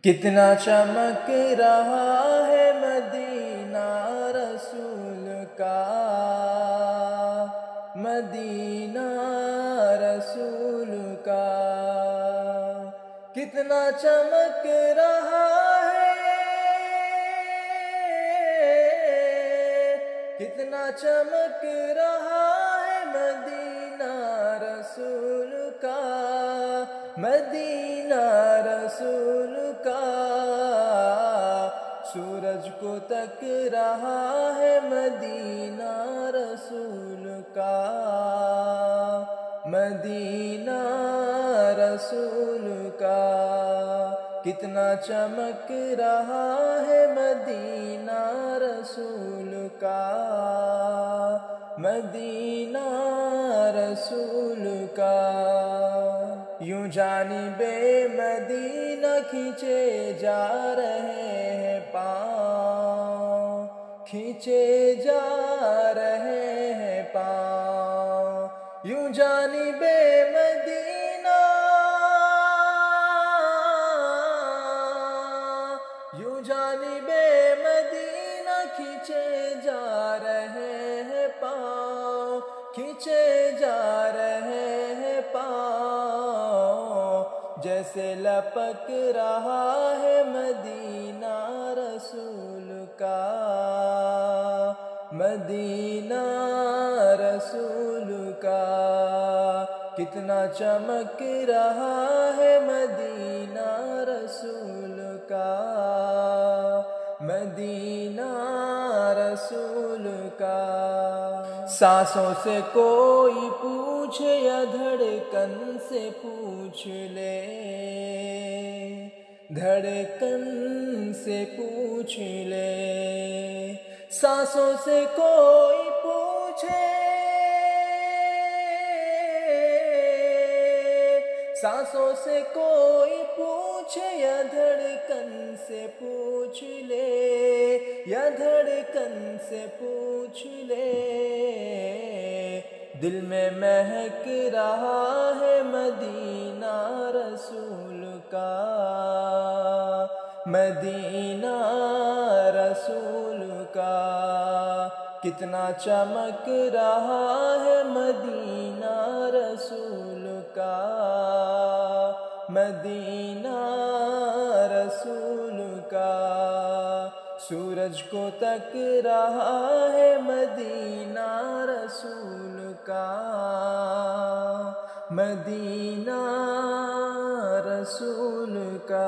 کتنا چمک رہا ہے مدینہ رسول کا، مدینہ رسول کا، کتنا چمک رہا ہے، کتنا چمک رہا ہے مدینہ رسول کا، مدینہ رسول کا، سورج کو تک رہا ہے مدینہ رسول کا، مدینہ رسول کا، کتنا چمک رہا ہے مدینہ رسول کا، مدینہ رسول کا، یوں جانب مدینہ کھینچے جا رہے ہیں پاؤں، کھینچے جا رہے ہیں پاؤں، یوں جانب مدینہ، یوں جانب مدینہ کھینچے جا رہے ہیں پاؤں، کھینچے جا رہے ہیں پاؤں، جیسے لپک رہا ہے مدینہ رسول کا، مدینہ رسول کا، کتنا چمک رہا ہے مدینہ رسول کا، مدینہ رسول کا، سانسوں سے کوئی پوچھے یا دھڑکن سے پوچھ لے، دھڑکن سے پوچھ لے، سانسوں سے کوئی پوچھے، سانسوں سے کوئی پوچھے یا دھڑکن سے پوچھ لے، یا دھڑکن سے پوچھ لے، دل میں مہک رہا ہے مدینہ رسول کا، مدینہ رسول کا، کتنا چمک رہا ہے مدینہ رسول کا، مدینہ رسول کا، سورج کو تک رہا ہے مدینہ رسول کا، مدینہ رسول کا۔